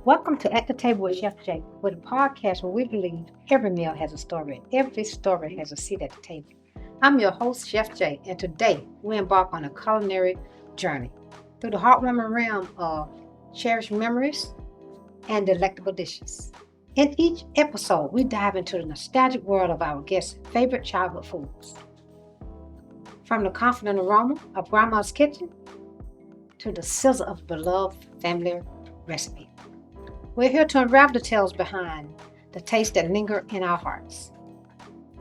Welcome to At the Table with Chef Jake, with a podcast where we believe every meal has a story, every story has a seat at the table. I'm your host, Chef Jake, and today we embark on a culinary journey through the heartwarming realm of cherished memories and delectable dishes. In each episode, we dive into the nostalgic world of our guests' favorite childhood foods. From the confident aroma of Grandma's kitchen to the sizzle of beloved family recipe. We're here to unravel the tales behind the tastes that linger in our hearts.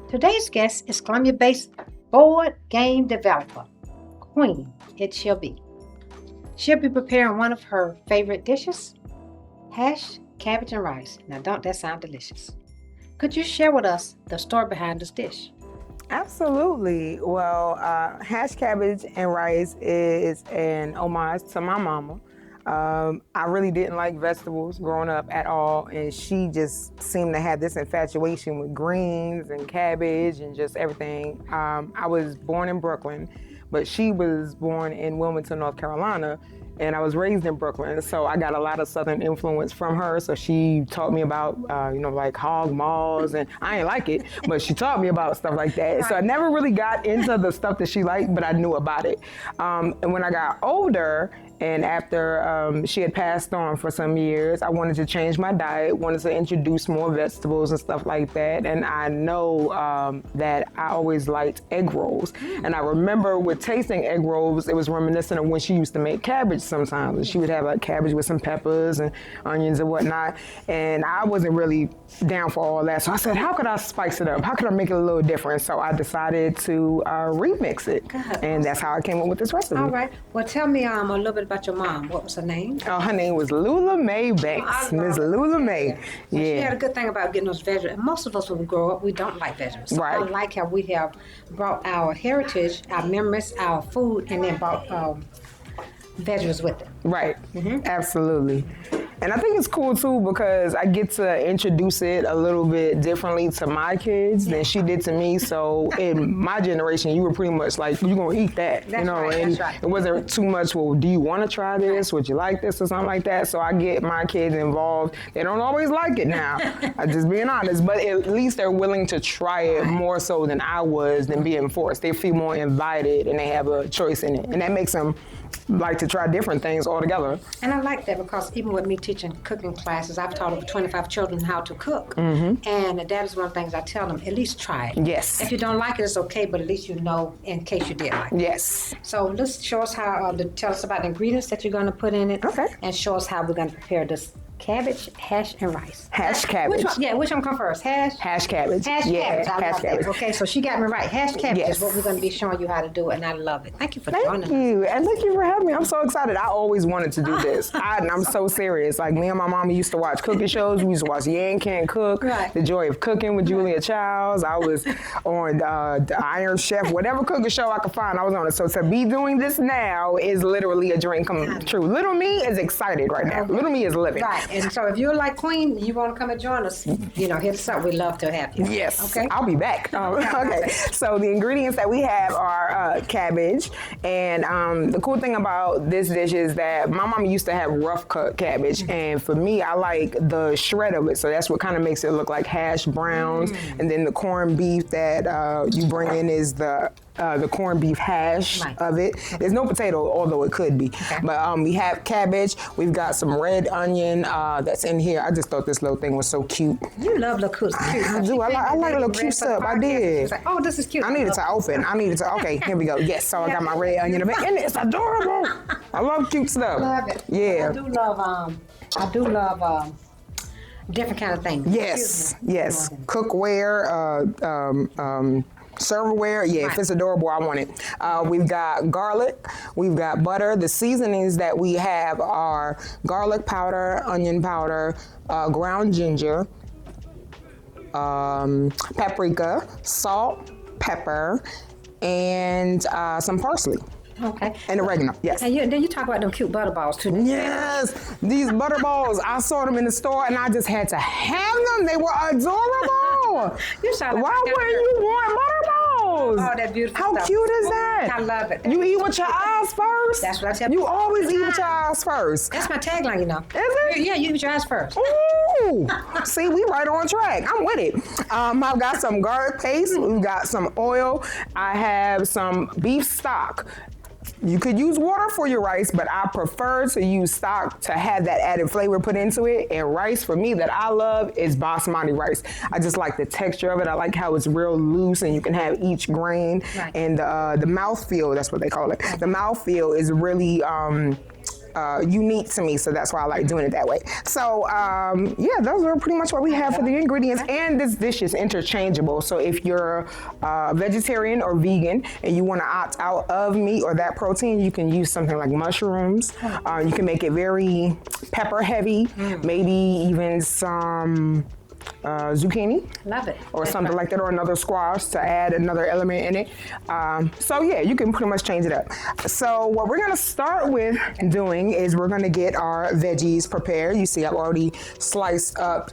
Today's guest is Columbia-based board game developer, Queen It Shall Be. She'll be preparing one of her favorite dishes, hash, cabbage, and rice. Now, don't that sound delicious? Could you share with us the story behind this dish? Absolutely. Well, hash cabbage and rice is an homage to my mama. I really didn't like vegetables growing up at all, and she just seemed to have this infatuation with greens and cabbage and just everything. I was born in Brooklyn, but she was born in Wilmington, North Carolina, and I was raised in Brooklyn, so I got a lot of Southern influence from her. So she taught me about, like hog maws, and I ain't like it, but she taught me about stuff like that. So I never really got into the stuff that she liked, but I knew about it. And when I got older, and after she had passed on for some years, I wanted to change my diet, wanted to introduce more vegetables and stuff like that. And I know that I always liked egg rolls. And I remember with tasting egg rolls, it was reminiscent of when she used to make cabbage sometimes. And she would have like cabbage with some peppers and onions and whatnot. And I wasn't really down for all that. So I said, how could I spice it up? How could I make it a little different? So I decided to remix it. And that's how I came up with this recipe. All right. Well, tell me a little bit about your mom. What was her name? Oh, her name was Lula Mae Banks. Miss Lula Mae. Yeah. Yeah. She had a good thing about getting those vegetables. Most of us, when we grow up, we don't like vegetables. So Right. I like how we have brought our heritage, our memories, our food, and then brought vegetables with it. Right. Absolutely. And I think it's cool too because I get to introduce it a little bit differently to my kids than she did to me. So in my generation, you were pretty much like, you're gonna eat that, That's you know, right, and that's right. it wasn't too much, well, do you wanna try this? Would you like this or something like that? So I get my kids involved. They don't always like it now, I'm just being honest, but at least they're willing to try it more so than I was than being forced. They feel more invited and they have a choice in it. And that makes them like to try different things altogether. And I like that because even with me teaching cooking classes, I've taught over 25 children how to cook. And that is one of the things I tell them, at least try it. Yes. If you don't like it, it's okay, but at least you know in case you did like it. Yes. So let's show us how, tell us about the ingredients that you're going to put in it. Okay. And show us how we're going to prepare this cabbage, hash, and rice. Hash cabbage. Which one come first? Hash? Hash cabbage. Hash Yeah, cabbage. I hash love cabbage. that. Okay, so she got me right. Hash cabbage Yes. is what we're going to be showing you how to do it, and I love it. Thank you for joining Thank us. you, and thank you for having me. I'm so excited. I always wanted to do this. I'm so serious. Like me and my mama used to watch cooking shows. We used to watch Yan Can Cook, Right. The Joy of Cooking with Julia Childs. I was on the Iron Chef, whatever cooking show I could find, I was on it. So to be doing this now is literally a dream come true. Little me is excited right now. Little me is living. Right, and so if you're like Queen, you want to come and join us, hit us up. We'd love to have you. Yes, Okay. I'll be back. Okay, so the ingredients that we have are cabbage, and the cool thing about this dish is that my mama used to have rough cut cabbage, and for me, I like the shred of it, so that's what kind of makes it look like hash browns, and then the corned beef that you bring in is the corned beef hash Right. of it. There's no potato, although it could be. But we have cabbage. We've got some red onion that's in here. I just thought this little thing was so cute. You love little cute stuff. I do. I like a little cute stuff. I did. She's like, oh, this is cute. I needed to open. Okay, here we go. Yes, so I got my red onion in it, and it's adorable. I love cute stuff. Love it. Yeah. I do love different kind of things. Yes, yes. Cookware, serverware, yeah, if Right. it's adorable, I want it. We've got garlic, we've got butter. The seasonings that we have are garlic powder, onion powder, ground ginger, paprika, salt, pepper, and some parsley. Okay. And oregano, yes. And then you talk about them cute butter balls too. Yes, these butter balls, I saw them in the store and I just had to have them. They were adorable. You sound like Why I got wouldn't you want butter balls? those. All that beautiful How stuff. cute is that? I love it. You eat with your eyes first? That's what I tell You people. always eat with your eyes first. That's my tagline, you know. Is it? Yeah, you eat with your eyes first. Ooh, see, we right on track. I'm with it. I've got some garlic paste. We've got some oil. I have some beef stock. You could use water for your rice, but I prefer to use stock to have that added flavor put into it. And rice for me that I love is basmati rice. I just like the texture of it. I like how it's real loose and you can have each grain. Right. And the mouthfeel, that's what they call it. The mouthfeel is really unique to me, so that's why I like doing it that way. So yeah, those are pretty much what we have for the ingredients, and this dish is interchangeable. So if you're vegetarian or vegan and you want to opt out of meat or that protein, you can use something like mushrooms. You can make it very pepper heavy, maybe even some zucchini. Love it. Or something like that, or another squash to add another element in it. So yeah, you can pretty much change it up. So what we're gonna start with doing is we're gonna get our veggies prepared. You see I've already sliced up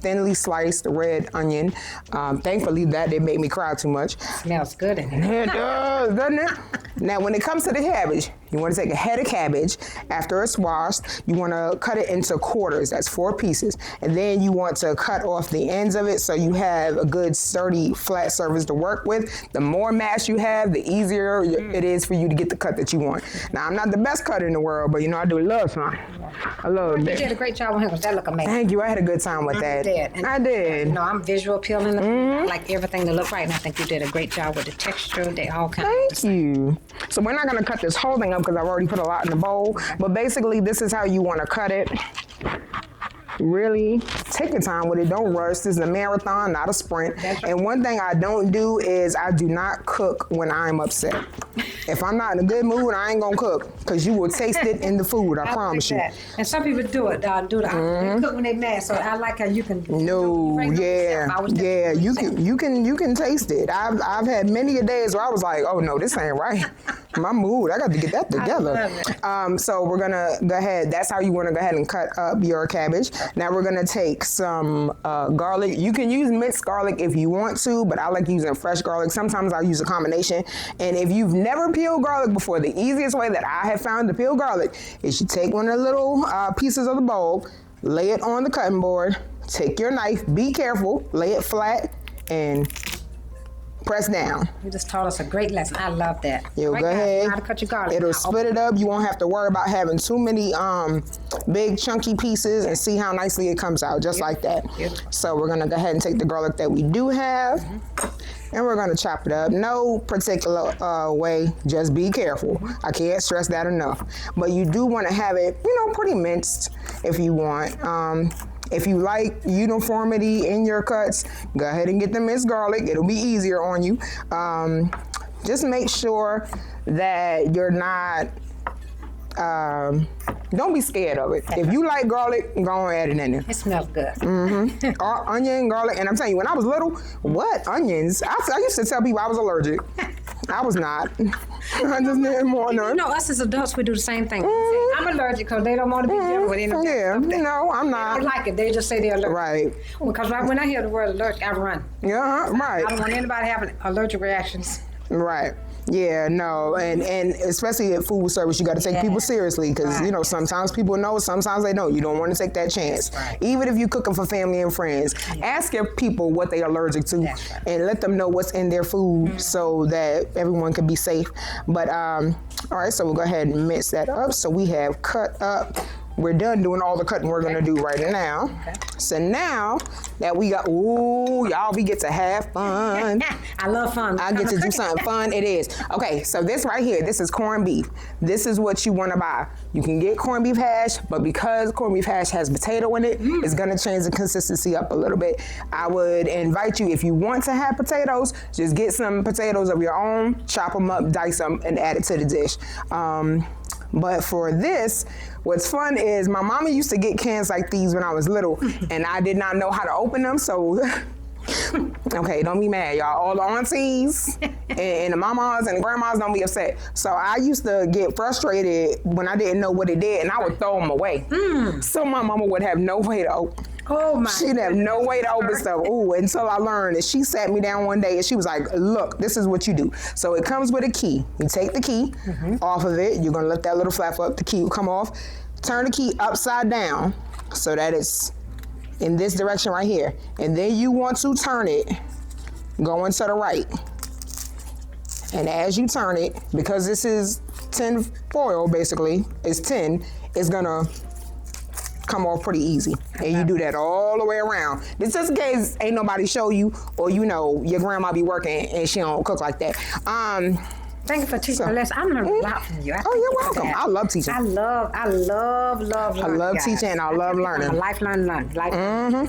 thinly sliced red onion. Thankfully that didn't make me cry too much. Smells good in here. It does, doesn't it? Now when it comes to the cabbage, you want to take a head of cabbage. After it's washed, you want to cut it into quarters. That's 4 pieces. And then you want to cut off the ends of it so you have a good sturdy flat surface to work with. The more mass you have, the easier it is for you to get the cut that you want. Now I'm not the best cutter in the world, but you know I do love some. I love You it. did a great job on him because that look amazing. Thank you. I had a good time with that. You did. And, I did. You know, I'm visual appealing. I like everything to look right, and I think you did a great job with the texture. They all kind Thank you. So we're not going to cut this whole thing up because I've already put a lot in the bowl. But basically, this is how you want to cut it. Really take your time with it. Don't rush. This is a marathon, not a sprint. That's right. And one thing I don't do is I do not cook when I'm upset. If I'm not in a good mood, I ain't gonna cook because you will taste it in the food. I promise you. That. And some people do it. They cook when they mad. So I like how you can. No, yeah. You can taste it. I've had many a days where I was like, oh no, this ain't right. My mood, I got to get that together. I love it. So we're gonna go ahead. That's how you want to go ahead and cut up your cabbage. Now we're gonna take some garlic. You can use minced garlic if you want to, but I like using fresh garlic. Sometimes I'll use a combination. And if you've never peeled garlic before, the easiest way that I have found to peel garlic is you take one of the little pieces of the bulb, lay it on the cutting board, take your knife, be careful, lay it flat, and press down. You just taught us a great lesson. I love that. You'll Right go now, ahead. you know how to cut your garlic. It'll Now, split it up. You won't have to worry about having too many big chunky pieces, and see how nicely it comes out, just like that. Yep. So we're gonna go ahead and take the garlic that we do have, and we're gonna chop it up. No particular way, just be careful. I can't stress that enough. But you do want to have it, pretty minced if you want. If you like uniformity in your cuts, go ahead and get the minced garlic. It'll be easier on you. Just make sure that you're not, don't be scared of it. If you like garlic, go and add it in there. It smells good. Onion, garlic, and I'm telling you, when I was little, what onions? I used to tell people I was allergic. I was not. I just didn't want none. You know, us as adults, we do the same thing. I'm allergic because they don't want to be dealing with anything. Yeah, I'm they not. like it. They just say they're allergic. Right. Because when I hear the word allergic, I run. Yeah, right. I don't want anybody having allergic reactions. Right. Yeah, no, and especially at food service, you got to take people seriously because, sometimes people know, sometimes they don't. You don't want to take that chance. Right. Even if you're cooking for family and friends, ask your people what they're allergic to and let them know what's in their food so that everyone can be safe. But, all right, so we'll go ahead and mince that up. So we have cut up. We're done doing all the cutting we're gonna do right now. Okay. So now that we got, y'all, we get to have fun. I love fun. I get to do something fun. It is. Okay, so this right here, this is corned beef. This is what you want to buy. You can get corned beef hash, but because corned beef hash has potato in it, it's going to change the consistency up a little bit. I would invite you, if you want to have potatoes, just get some potatoes of your own, chop them up, dice them, and add it to the dish. But for this, what's fun is my mama used to get cans like these when I was little, and I did not know how to open them, so okay, don't be mad, y'all. All the aunties and the mamas and the grandmas, don't be upset. So I used to get frustrated when I didn't know what it did, and I would throw them away. So my mama would have no way to open. Oh my. She didn't have no way to open stuff. Ooh, until I learned. And she sat me down one day and she was like, look, this is what you do. So it comes with a key. You take the key off of it. You're going to let that little flap up. The key will come off. Turn the key upside down so that it's in this direction right here. And then you want to turn it going to the right. And as you turn it, because this is tin foil basically, it's tin, it's gonna come off pretty easy. And you do that all the way around. This just in case ain't nobody show you, or you know, your grandma be working and she don't cook like that. Thank you for teaching me a lesson. I'm learning a lot from you. Oh, you're welcome. I love teaching. I love learning. I love teaching and I love learning. I'm a lifelong learner.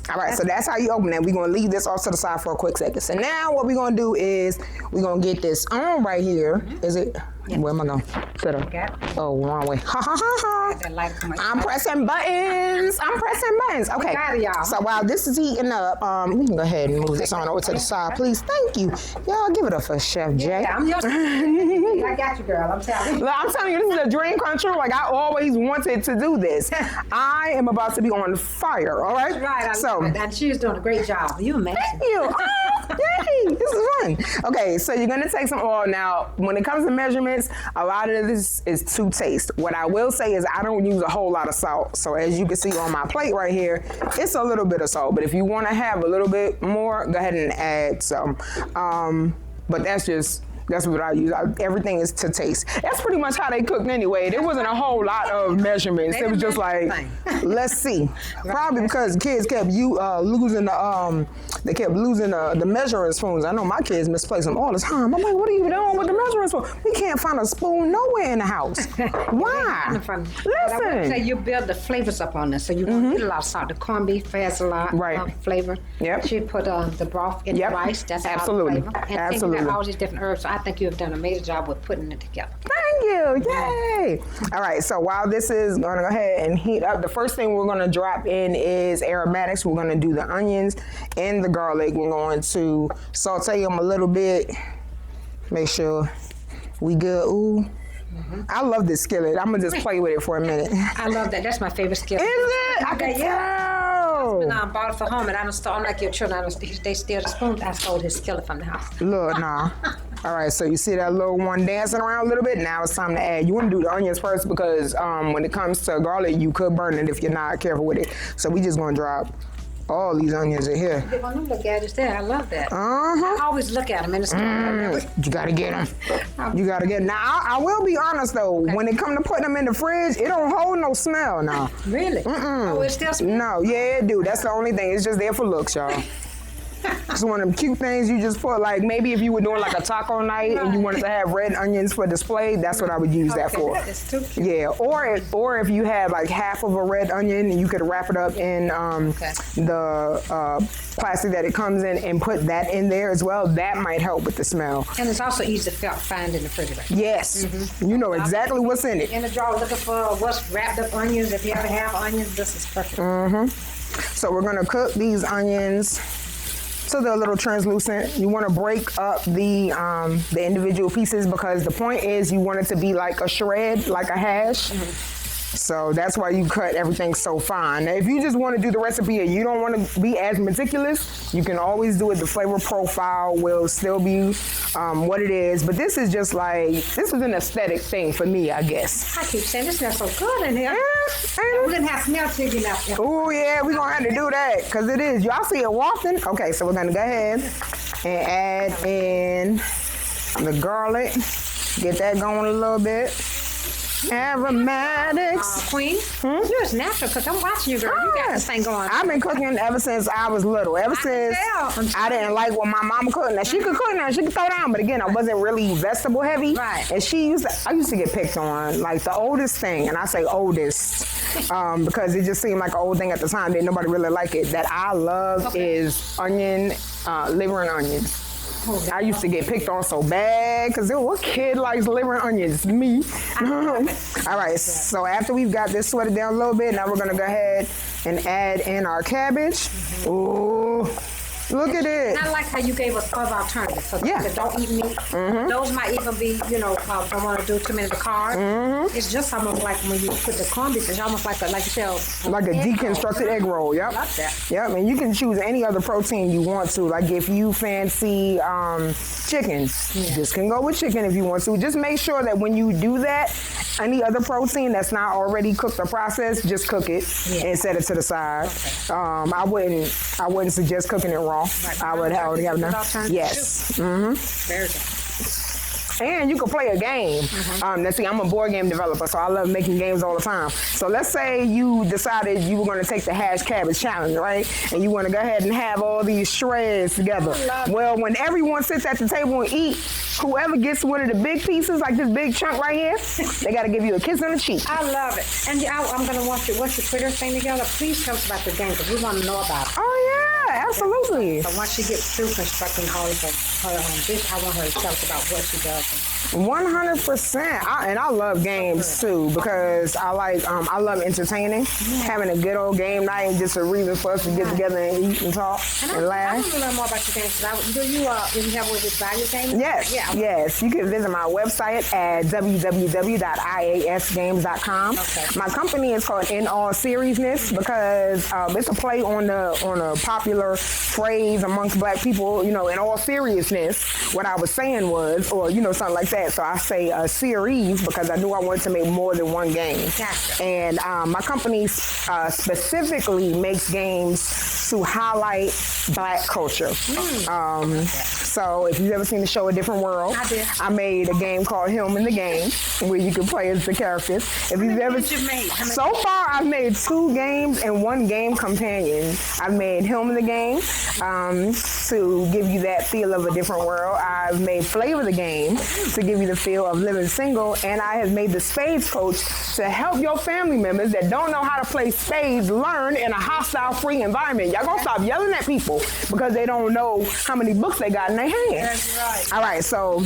All right, so that's how you open it. We're gonna leave this off to the side for a quick second. So now what we're gonna do is we're gonna get this on right here. Is it? Yep. Where am I going? Sit up. Okay. Oh, wrong way. Ha ha ha ha. That light come on. I'm pressing buttons. Okay. Got it, y'all. So while this is heating up, we can go ahead and move this on over to the side, please. Thank you. Y'all give it up for Chef Jay. Yeah, I'm your I got you, girl. I'm telling you. Look, I'm telling you, this is a dream come true. Like, I always wanted to do this. I am about to be on fire, all right? Right, I love it. And she's doing a great job. You amazing. Thank you. Yay, this is fun. Okay, so you're gonna take some oil. Now, when it comes to measurements, a lot of this is to taste. What I will say is I don't use a whole lot of salt. So as you can see on my plate right here, it's a little bit of salt. But if you wanna have a little bit more, go ahead and add some. But that's what I use. Everything is to taste. That's pretty much how they cooked anyway. There wasn't a whole lot of measurements. It was just like, let's see. Probably because kids kept losing the measuring spoons. I know my kids misplace them all the time. I'm like, what are you doing with the measuring spoon? We can't find a spoon nowhere in the house. Why? Listen. Say you build the flavors up on this, so you don't put a lot of salt. The corned beef has a lot of flavor. Yep. She put the broth in the rice. That's absolutely. A lot of flavor. And thinking about all these different herbs. So I think you have done an amazing job with putting it together. Thank you. Yay. All right. So while this is going to go ahead and heat up, the first thing we're going to drop in is aromatics. We're going to do the onions and the garlic. We're going to saute them a little bit. Make sure we good. Ooh. I love this skillet. I'm going to just play with it for a minute. I love that. That's my favorite skillet. Is it? I can tell. And I bought it for home, and I don't stole. I'm like your children. They steal the spoon. I stole his skillet from the house. Look, nah. All right, so you see that little one dancing around a little bit? Now it's time to add. You want to do the onions first because when it comes to garlic, you could burn it if you're not careful with it. So we just going to drop all these onions in here. They're going to look at it there. I love that. Uh-huh. I always look at them in the store. You got to get them. You got to get them. Now, I will be honest, though. Okay. When it come to putting them in the fridge, it don't hold no smell now. Really? Oh, it still smells? No, yeah, it do. That's the only thing. It's just there for looks, y'all. It's one of them cute things you just put, like maybe if you were doing like a taco night and you wanted to have red onions for display, that's what I would use that for. That's too cute. Yeah, or if you had like half of a red onion and you could wrap it up in the plastic that it comes in and put that in there as well, that might help with the smell. And it's also easy to find in the refrigerator. Yes, you know exactly what's in it. In the jar looking for what's wrapped up onions. If you ever have onions, this is perfect. So we're gonna cook these onions so they're a little translucent. You want to break up the individual pieces because the point is you want it to be like a shred, like a hash. So that's why you cut everything so fine. Now, if you just want to do the recipe and you don't want to be as meticulous, you can always do it. The flavor profile will still be what it is. But this is just like, this is an aesthetic thing for me, I guess. I keep saying this smells so good in here. We're going to have smell till you left. Oh, yeah, we're going to have to do that because it is. Y'all see it wafting? Okay, so we're going to go ahead and add in the garlic. Get that going a little bit. Aromatics. Queen, you're just natural because I'm watching you, girl. You got this thing going. I've been cooking ever since I was little. Ever since I didn't like what my mama cooked. Now, she could cook now, she could throw down, but again, I wasn't really vegetable heavy. Right. And I used to get picked on, like the oldest thing, and I say oldest because it just seemed like an old thing at the time. Didn't nobody really like it. That I love is onion, liver and onions. I used to get picked on so bad because what kid likes liver and onions? Me. All right, so after we've got this sweated down a little bit, now we're gonna go ahead and add in our cabbage. Ooh, Look at it. And I like how you gave us other alternatives. So Yeah. that don't eat meat. Those might even be, don't want to do too many of the carbs. It's just almost like when you put the corned beef, it's almost like you said, Like a deconstructed egg roll. Yep. I love that. Yep. And you can choose any other protein you want to. Like if you fancy chicken, just can go with chicken if you want to. Just make sure that when you do that, any other protein that's not already cooked or processed, just cook it and set it to the side. Okay. I wouldn't suggest cooking it raw. Right. I would already have enough. Alternative Yes. Very good. And you can play a game. Now see, I'm a board game developer, so I love making games all the time. So let's say you decided you were going to take the hash cabbage challenge, right? And you want to go ahead and have all these shreds together. Well, when everyone sits at the table and eat, whoever gets one of the big pieces, like this big chunk right here, they got to give you a kiss on the cheek. I love it. And I'm going to want you, once your Twitter thing together, please tell us about the game because we want to know about it. Oh, yeah, absolutely. So once she gets through constructing all of her dish, I want her to tell us about what she does. 100%. And I love games too because I love entertaining. Having a good old game night and just a reason for us to get together and eat and talk and laugh. I want to learn more about your games. Do you have a way to buy your games? Yes, Yeah. yes. You can visit my website at www.iasgames.com. Okay. My company is called In All Seriousness because it's a play on a popular phrase amongst Black people. In all seriousness, what I was saying was, or something like that. So I say a series because I knew I wanted to make more than one game. Gotcha. And my company specifically makes games to highlight Black culture. So if you've ever seen the show A Different World, I did. I made a game called Him in the Game where you can play as the characters. If you've ever, games you made? How many? so far I've made 2 games and 1 game companion. I've made Him in the Game to give you that feel of A Different World. I've made Flavor the Game to give you the feel of living single, and I have made the Spades Coach to help your family members that don't know how to play spades learn in a hostile-free environment. Y'all gonna stop yelling at people because they don't know how many books they got in their hand. That's right. All right, so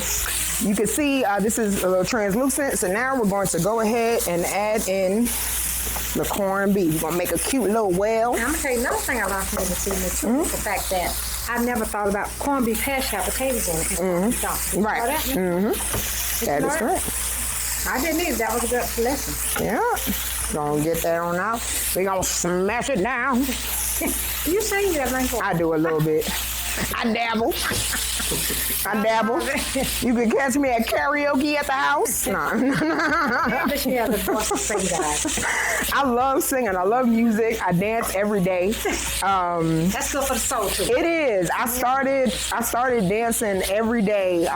you can see this is a little translucent. So now we're going to go ahead and add in the corned beef. We're gonna make a cute little well. And I'm going to tell you another thing I learned from this evening, too, is the fact that I never thought about corned beef hash have potatoes in it. Right. You know that? That is correct. I didn't either. That was a good lesson. Yeah. Gonna get that on out. We gonna smash it down. You sing that thing for I do a little bit. I dabble. You can catch me at karaoke at the house. No. She has a voice to sing, guys. I love singing. I love music. I dance every day. That's good for the soul, too. It is. I started dancing every day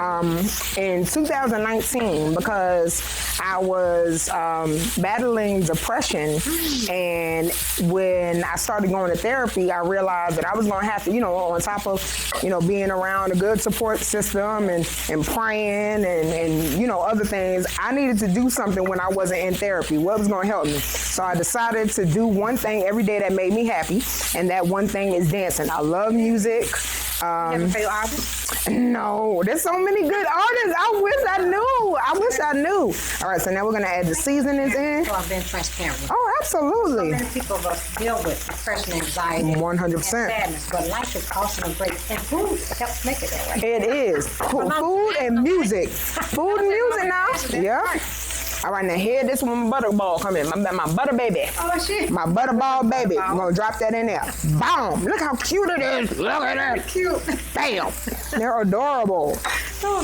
in 2019 because I was battling depression, and when I started going to therapy, I realized that I was going to have to, on top of, being around a good support system and praying and other things, I needed to do something when I wasn't in therapy. What was going to help me? So I decided to do one thing every day that made me happy, and that one thing is dancing. I love music. You have a favorite artist? No, there's so many good artists. I wish I knew. All right, so now we're gonna add the seasonings in. So I've been transparent. Oh, absolutely. Many people of us deal with depression, anxiety, 100%. and sadness, but life is awesome and great, and food helps make it that way. It is. Food and music. Food and music now. Yeah. All right, now here, this one, my butterball coming. My butter baby. Oh, shit. My butterball baby. We're gonna drop that in there. Boom. Look how cute it is. Look at that. Cute. Bam. They're adorable.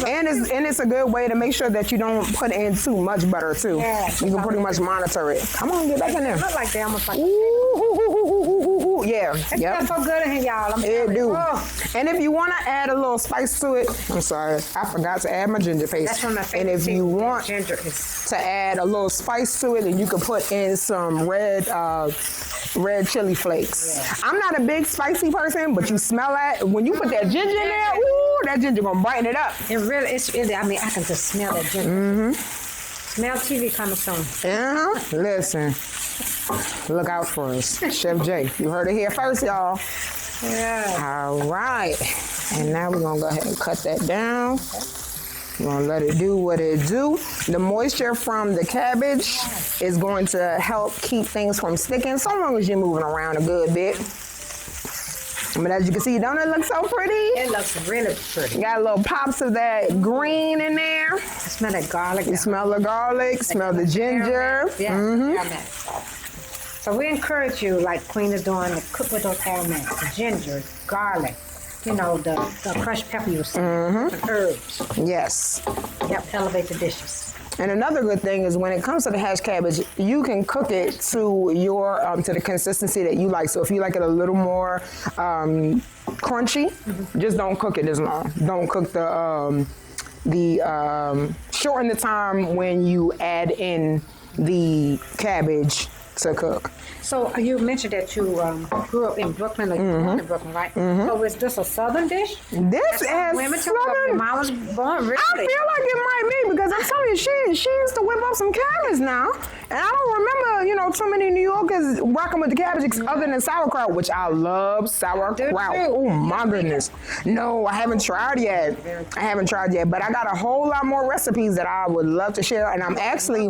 And it's a good way to make sure that you don't put in too much butter too. Yeah. You can pretty much monitor it. Come on, get back in there. Look like they almost like. Ooh, yeah. It Yep. smells so good in here, y'all. It do. Oh, And if you want to add a little spice to it, I'm sorry, I forgot to add my ginger paste. that's one of my favorite And if you things. want Ginger is. to add a little spice to it, and you can put in some red chili flakes. Yeah. I'm not a big spicy person, but you smell that when you put that ginger in there. Ooh, that ginger gonna brighten it up. It really, I mean, I can just smell that ginger. Smell TV coming soon. Yeah. Listen, look out for us, Chef J. You heard it here first, y'all. Yeah. All right, and now we're gonna go ahead and cut that down. We're gonna let it do what it do. The moisture from the cabbage is going to help keep things from sticking, so long as you're moving around a good bit. But as you can see, don't it look so pretty? It looks really pretty. Got little pops of that green in there. Smell that garlic. You smell the garlic, smell the ginger. Yeah, aromatics. So we encourage you, like Queen is doing, to cook with those aromatics, the ginger, garlic, you know, the crushed pepper you were saying, the herbs. Yes. Yep, elevate the dishes. And another good thing is when it comes to the hash cabbage, you can cook it to your to the consistency that you like. So if you like it a little more crunchy, just don't cook it as long. Don't cook shorten the time when you add in the cabbage to cook. So you mentioned that you grew up in Brooklyn, or you were born in Brooklyn, right? So is this a Southern dish? This is Women tell me Southern. mine was born really. I feel like it might be because I'm telling you, she used to whip up some cabbage now, and I don't remember, you know, too many New Yorkers rocking with the cabbage other than sauerkraut, which I love sauerkraut. Oh my goodness! No, I haven't tried yet. But I got a whole lot more recipes that I would love to share, and I'm actually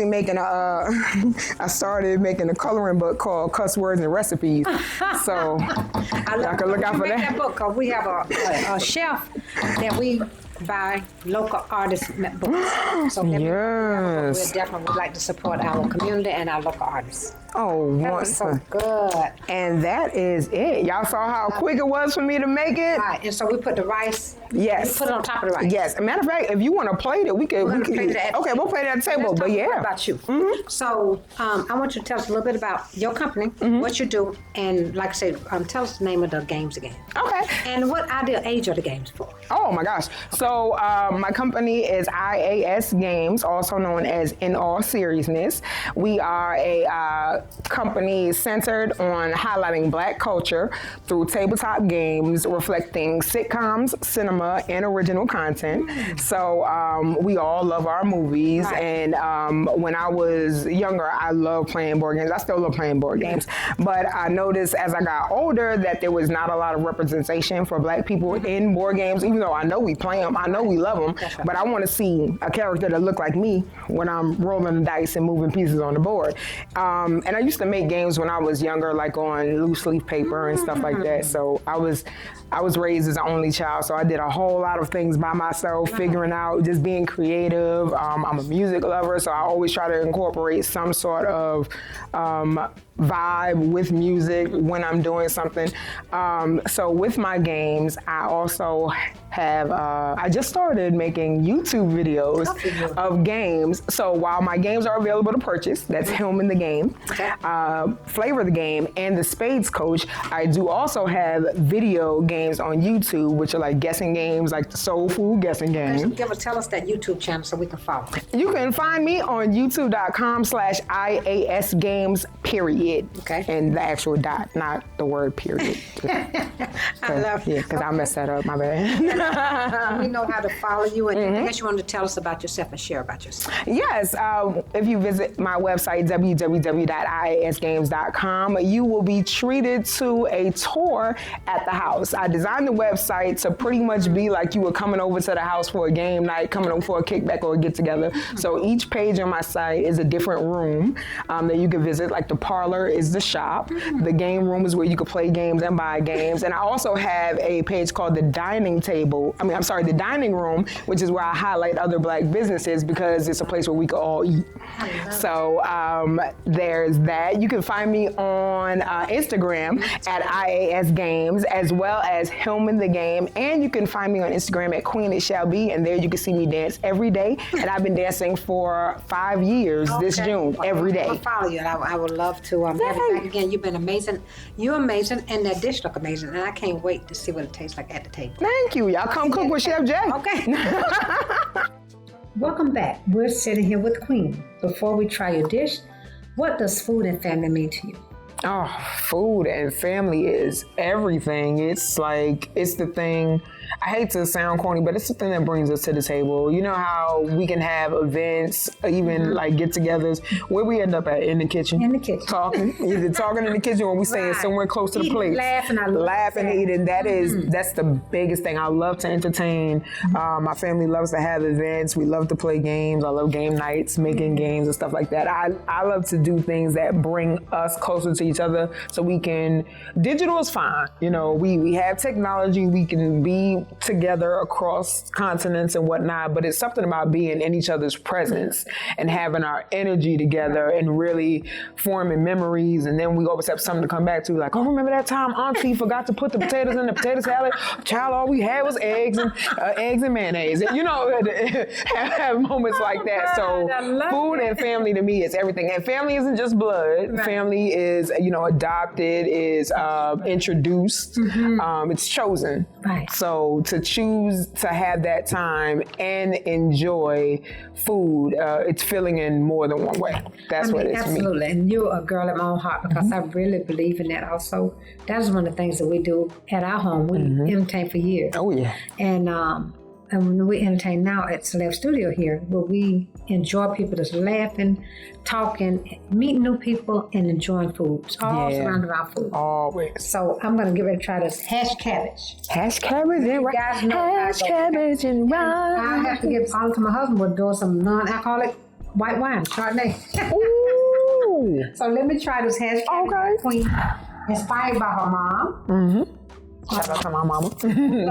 making I started making a coloring book called Cuss Words and Recipes. So I can look out for that book, because we have a shelf that we buy local artists books. So we'll definitely like to support our community and our local artists. Oh, that was so good. And that is it. Y'all saw how quick it was for me to make it? Right, and so we put the rice. Yes. We put it on top of the rice. Yes. As a matter of fact, if you want to plate it, we could. We'll plate it at the table. But yeah. What about you? So I want you to tell us a little bit about your company, what you do, and like I said, tell us the name of the games again. Okay. And what ideal age are the games for? Oh my gosh. So my company is IAS Games, also known as In All Seriousness. We are a company centered on highlighting Black culture through tabletop games reflecting sitcoms, cinema, and original content. So we all love our movies, and when I was younger, I loved playing board games. I still love playing board games, but I noticed as I got older that there was not a lot of representation for Black people in board games, even though I know we play them, I know we love them, but I want to see a character that look like me when I'm rolling the dice and moving pieces on the board. And I used to make games when I was younger, like on loose leaf paper and stuff like that. So I was raised as an only child, so I did a whole lot of things by myself, figuring out, just being creative. I'm a music lover, so I always try to incorporate some sort of vibe with music when I'm doing something. So with my games, I also have, I just started making YouTube videos of games. So while my games are available to purchase, that's Hillman the Game, Flavor the Game, and the Spades Coach, I do also have video games on YouTube, which are like guessing games, like the Soul Food guessing game. Tell us that YouTube channel so we can follow. You can find me on youtube.com/IAS Games, period. Okay. And the actual dot, not the word period. I love it. Yeah, because I messed that up, my bad. We know how to follow you, and I guess you wanted to tell us about yourself and share about yourself. Yes, if you visit my website, www.iasgames.com, you will be treated to a tour at the house. I designed the website to pretty much be like you were coming over to the house for a game night, coming over for a kickback or a get together. So each page on my site is a different room that you can visit. Like the parlor is the shop. The game room is where you can play games and buy games. And I also have a page called the dining room, which is where I highlight other Black businesses because it's a place where we can all eat. So there's that. You can find me on Instagram at IAS Games, as well as Hillman the Game, and you can find me on Instagram at Queen It Shall Be, and there you can see me dance every day. And I've been dancing for 5 years this June, every day. I'll follow you, and I would love to have you back again. You've been amazing. You're amazing, and that dish look amazing, and I can't wait to see what it tastes like at the table. Thank you. Y'all come cook with Chef Jay. Okay. Welcome back. We're sitting here with Queen. Before we try your dish, what does food and family mean to you? Oh, food and family is everything. It's the thing I hate to sound corny, but it's something that brings us to the table. You know how we can have events, even like get-togethers, where we end up at in the kitchen. In the kitchen. Talking, either talking in the kitchen or we staying somewhere close to the plate. Laughing, eating. That's the biggest thing. I love to entertain. My family loves to have events. We love to play games. I love game nights, making games and stuff like that. I love to do things that bring us closer to each other so we can, digital is fine. You know, we have technology, we can be together across continents and whatnot, but it's something about being in each other's presence and having our energy together and really forming memories. And then we always have something to come back to, like, oh, remember that time Auntie forgot to put the potatoes in the potato salad? Child, all we had was eggs and mayonnaise. And, you know, have moments like that. So food and family to me is everything. And family isn't just blood. Right. Family is, you know, adopted, is introduced, it's chosen. Right. So to choose to have that time and enjoy food, it's filling in more than one way. That's what it's absolutely. Me. And you're a girl at my own heart because I really believe in that also. That's one of the things that we do at our home. We entertain for years. Oh, yeah. And when we entertain now at Celeb Studio here, where we enjoy people just laughing, talking, meeting new people, and enjoying food. It's all surrounded around food. Always. So I'm going to get ready to try this hash cabbage. Hash cabbage and rice. Hash cabbage and rice. I have to give honor to my husband. We're doing some non-alcoholic white wine, Chardonnay. Ooh. So let me try this hash cabbage queen, inspired by her mom. Shout out to my mama.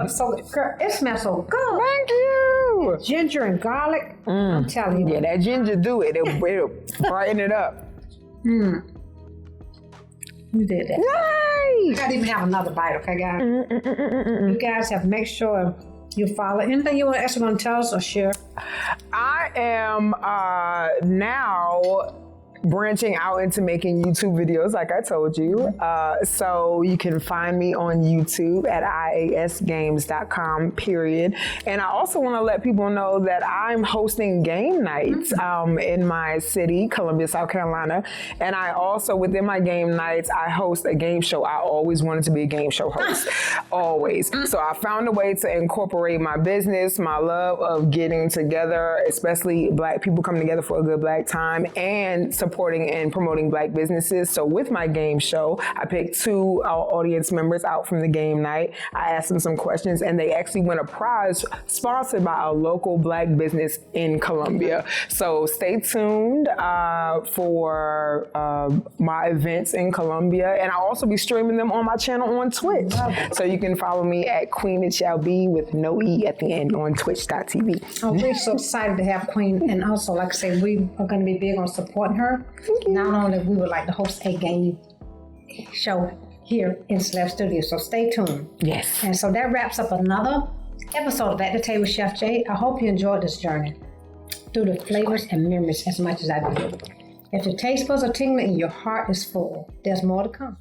So, girl, it smells so good. Thank you. Ginger and garlic. I'm telling you. Yeah, that ginger do it. It'll brighten it up. You did that. Nice. I gotta even have another bite, okay, guys? You guys have to make sure you follow. Anything you actually want to tell us or share? I am now branching out into making YouTube videos, like I told you. So you can find me on YouTube at iasgames.com, period. And I also want to let people know that I'm hosting game nights in my city, Columbia, South Carolina. And I also, within my game nights, I host a game show. I always wanted to be a game show host, always. So I found a way to incorporate my business, my love of getting together, especially Black people coming together for a good Black time, and supporting and promoting Black businesses. So with my game show, I picked 2 audience members out from the game night. I asked them some questions and they actually won a prize sponsored by a local Black business in Columbia. So stay tuned for my events in Columbia. And I'll also be streaming them on my channel on Twitch. So you can follow me at Queen It Shall Be with no E at the end on twitch.tv. Oh, we're so excited to have Queen. And also, like I said, we are going to be big on supporting her. Not only we would like to host a game show here in Celeb Studio, so stay tuned. Yes. And so that wraps up another episode of At the Table with Chef Jay. I hope you enjoyed this journey through the flavors and memories as much as I did. If your taste buds are tingling and your heart is full, there's more to come.